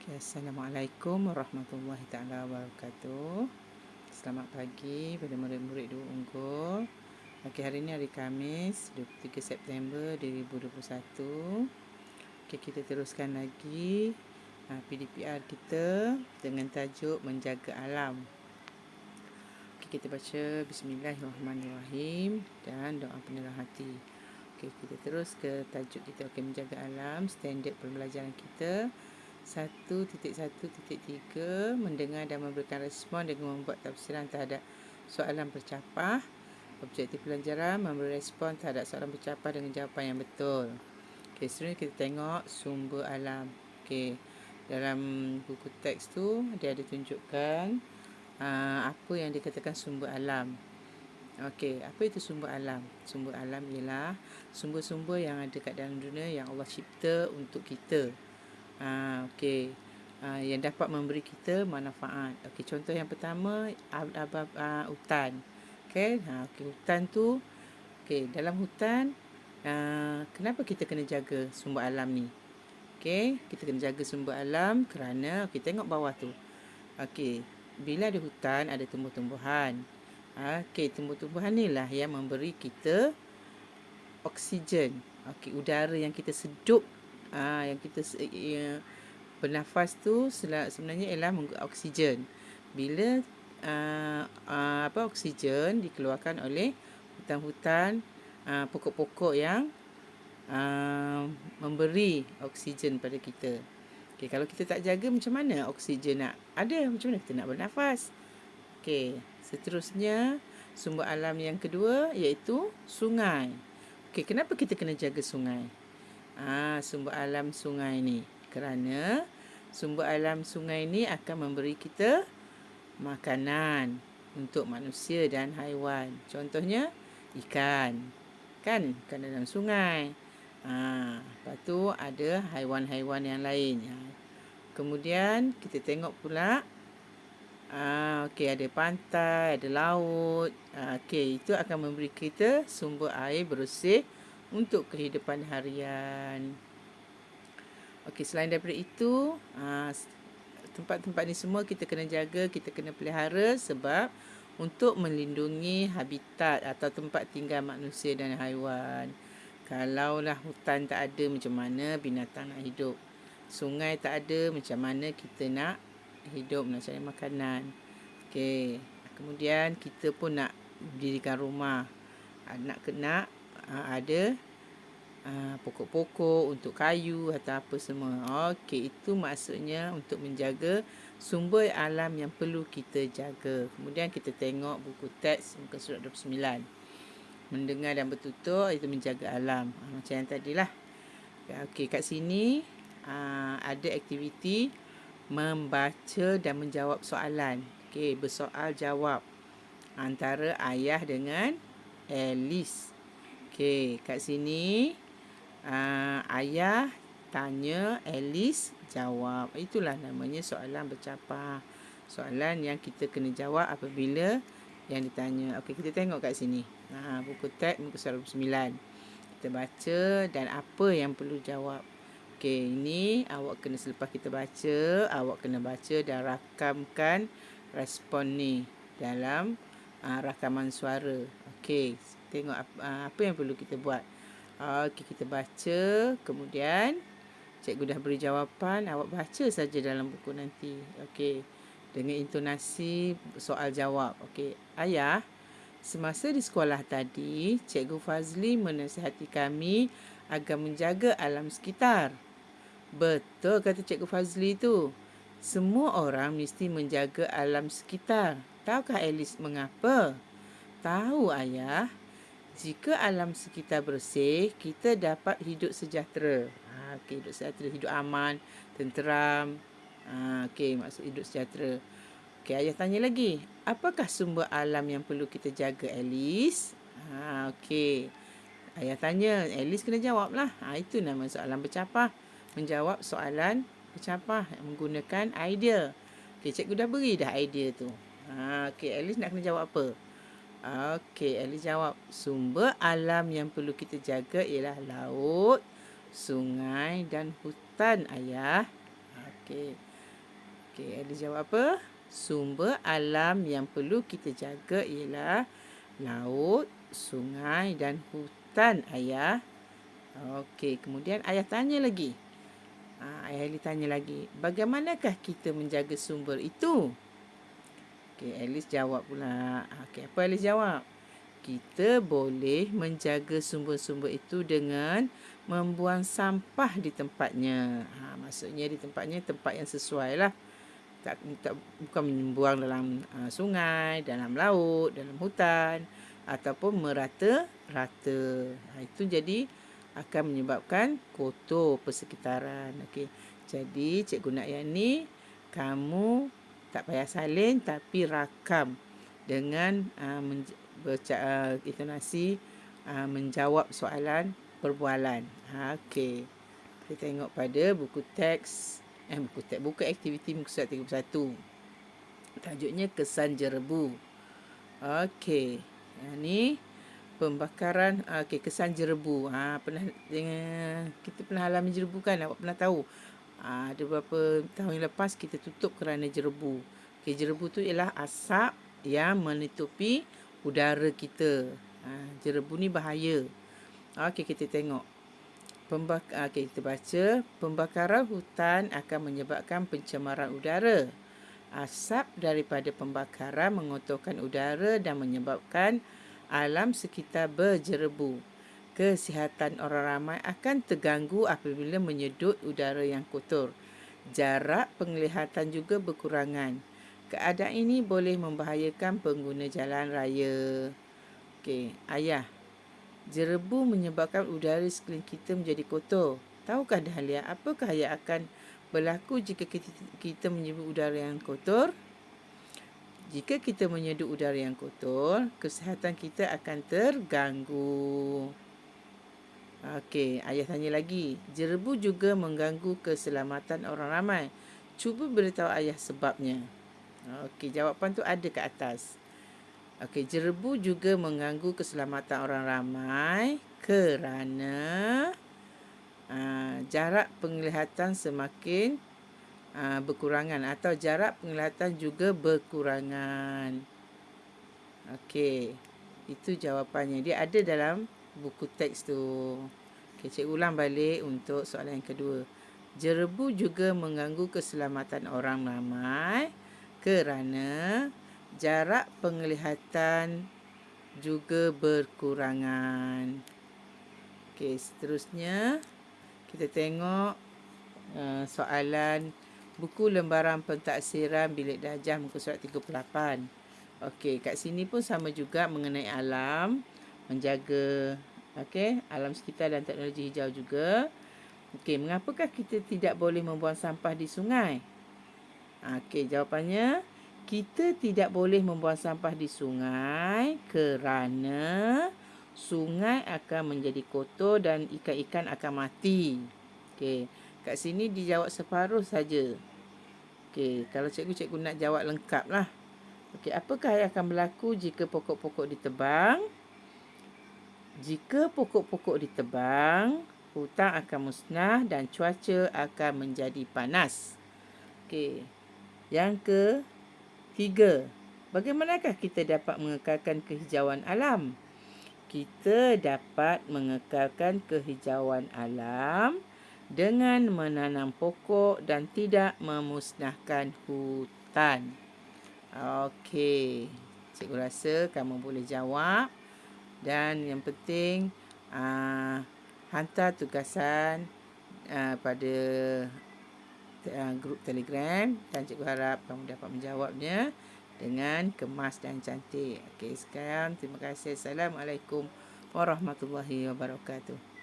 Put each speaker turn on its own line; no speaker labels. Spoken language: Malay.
Okay, Assalamualaikum warahmatullahi taala wabarakatuh. Selamat pagi pada murid-murid Dua Unggul. Okay, hari ini hari Khamis 23 September 2021. Okay, kita teruskan lagi PDPR kita dengan tajuk Menjaga Alam. Okay, kita baca Bismillahirrahmanirrahim dan doa penerangan hati. Okay, kita terus ke tajuk kita. Okay, menjaga alam, standard pembelajaran kita 1.1.3 mendengar dan memberikan respon dengan membuat tafsiran terhadap soalan bercapah. Objektif pelajaran memberi respon terhadap soalan bercapah dengan jawapan yang betul. Okey, seterusnya kita tengok sumber alam. Okey, dalam buku teks tu dia ada tunjukkan apa yang dikatakan sumber alam. Okey, apa itu sumber alam? Sumber alam ialah sumber-sumber yang ada kat dalam dunia yang Allah cipta untuk kita. Okey, yang dapat memberi kita manfaat. Okey, contoh yang pertama hutan. Okey, hutan tu, okey, dalam hutan kenapa kita kena jaga sumber alam ni? Okey, kita kena jaga sumber alam kerana okey, tengok bawah tu. Okey, bila ada hutan ada tumbuh-tumbuhan. Okey, tumbuh-tumbuhan ni lah yang memberi kita oksigen. Okey, udara yang kita sedup, yang kita bernafas tu sebenarnya ialah oksigen. Bila oksigen dikeluarkan oleh hutan-hutan, pokok-pokok yang memberi oksigen pada kita. Okey, kalau kita tak jaga, macam mana oksigen nak ada? Macam mana kita nak bernafas? Okey, seterusnya sumber alam yang kedua iaitu sungai. Okey, kenapa kita kena jaga sungai? Sumber alam sungai ni kerana sumber alam sungai ni akan memberi kita makanan untuk manusia dan haiwan. Contohnya ikan. Kan dalam sungai. Lepas tu ada haiwan-haiwan yang lain. Kemudian kita tengok pula okey, ada pantai, ada laut. Okey, itu akan memberi kita sumber air bersih untuk kehidupan harian. Okey, selain daripada itu, tempat-tempat ni semua kita kena jaga, kita kena pelihara sebab untuk melindungi habitat atau tempat tinggal manusia dan haiwan. Kalaulah hutan tak ada, macam mana binatang nak hidup? Sungai tak ada, macam mana kita nak hidup, nak cari makanan? Okey, kemudian kita pun nak dirikan rumah. Nak ada pokok-pokok untuk kayu atau apa semua. Okey, itu maksudnya untuk menjaga sumber alam yang perlu kita jaga. Kemudian kita tengok buku teks muka surat 29. Mendengar dan bertutur itu menjaga alam. Macam yang tadilah. Okey, kat sini ada aktiviti membaca dan menjawab soalan. Okey, bersoal jawab antara ayah dengan Alice. Okey, kat sini ayah tanya, Alice jawab. Itulah namanya soalan bercapah. Soalan yang kita kena jawab apabila yang ditanya. Okey, kita tengok kat sini. Buku teks muka surat 29. Kita baca dan apa yang perlu jawab. Okey, ini awak kena, selepas kita baca, awak kena baca dan rakamkan respon ni dalam rakaman suara. Okey, tengok apa yang perlu kita buat. Okey, kita baca, kemudian cikgu dah beri jawapan, awak baca saja dalam buku nanti. Okey, dengan intonasi soal jawab. Okey, ayah, semasa di sekolah tadi, Cikgu Fazli menasihati kami agar menjaga alam sekitar. Betul kata Cikgu Fazli tu. Semua orang mesti menjaga alam sekitar. Tahukah Alice mengapa? Tahu ayah. Jika alam sekitar bersih, kita dapat hidup sejahtera. Okey, hidup sejahtera, hidup aman, tenteram. Okey, maksud hidup sejahtera. Okey, ayah tanya lagi. Apakah sumber alam yang perlu kita jaga, Alice? Okey. Ayah tanya, Alice kena jawablah. Itu nama soalan bercapah. Menjawab soalan bercapah menggunakan idea. Okey, cikgu dah beri dah idea tu. Okey, Alice nak kena jawab apa? Okey, Alice jawab, sumber alam yang perlu kita jaga ialah laut, sungai dan hutan, ayah. Okey. Okey, Alice jawab apa? Sumber alam yang perlu kita jaga ialah laut, sungai dan hutan, ayah. Okey, kemudian ayah tanya lagi. Ayah Alice tanya lagi, bagaimanakah kita menjaga sumber itu? Okey, Alice jawab pula. Okey, apa Alice jawab? Kita boleh menjaga sumber-sumber itu dengan membuang sampah di tempatnya. Maksudnya di tempatnya tempat yang sesuai lah. Bukan membuang dalam sungai, dalam laut, dalam hutan ataupun merata-rata. Itu jadi akan menyebabkan kotor persekitaran. Okey. Jadi Cikgu Nakyah ni kamu tak payah salin tapi rakam dengan intonasi menjawab soalan perbualan. Okey. Kita tengok pada buku teks buku aktiviti muka surat 31. Tajuknya kesan jerebu. Okey. Yang ni pembakaran kesan jerebu. Kita pernah alami jerebu kan? Awak pernah tahu? Ada beberapa tahun yang lepas kita tutup kerana jerebu. Okey, jerebu tu ialah asap yang menutupi udara kita. Jerebu ni bahaya. Okey, kita tengok. Kita baca, pembakaran hutan akan menyebabkan pencemaran udara. Asap daripada pembakaran mengotorkan udara dan menyebabkan alam sekitar berjerebu. Kesihatan orang ramai akan terganggu apabila menyedut udara yang kotor. Jarak penglihatan juga berkurangan. Keadaan ini boleh membahayakan pengguna jalan raya. Okey, ayah. Jerebu menyebabkan udara sekeliling kita menjadi kotor. Tahukah Dahlia apakah yang akan berlaku jika kita menyedut udara yang kotor? Jika kita menyedut udara yang kotor, kesihatan kita akan terganggu. Okey, ayah tanya lagi. Jerebu juga mengganggu keselamatan orang ramai. Cuba beritahu ayah sebabnya. Okey, jawapan tu ada kat atas. Okey, jerebu juga mengganggu keselamatan orang ramai kerana jarak penglihatan semakin berkurangan atau jarak penglihatan juga berkurangan. Okey, itu jawapannya. Dia ada dalam buku teks tu. Okey, cikgu ulang balik untuk soalan yang kedua. Jerebu juga mengganggu keselamatan orang ramai kerana jarak penglihatan juga berkurangan. Okey, seterusnya kita tengok soalan buku lembaran pentaksiran bilik darjah muka surat 38. Okey, kat sini pun sama juga mengenai alam, menjaga alam sekitar dan teknologi hijau juga. Okey, mengapakah kita tidak boleh membuang sampah di sungai? Okey, jawapannya kita tidak boleh membuang sampah di sungai kerana sungai akan menjadi kotor dan ikan-ikan akan mati. Okey, kat sini dijawab separuh saja. Okey, kalau cikgu nak jawab lengkap lah. Okey, apakah yang akan berlaku jika pokok-pokok ditebang? Jika pokok-pokok ditebang, hutan akan musnah dan cuaca akan menjadi panas. Okey, yang ketiga, bagaimanakah kita dapat mengekalkan kehijauan alam? Kita dapat mengekalkan kehijauan alam dengan menanam pokok dan tidak memusnahkan hutan. Okey, cikgu rasa kamu boleh jawab. Dan yang penting, hantar tugasan pada grup Telegram dan cikgu harap kamu dapat menjawabnya dengan kemas dan cantik. Okey, sekarang terima kasih. Assalamualaikum warahmatullahi wabarakatuh.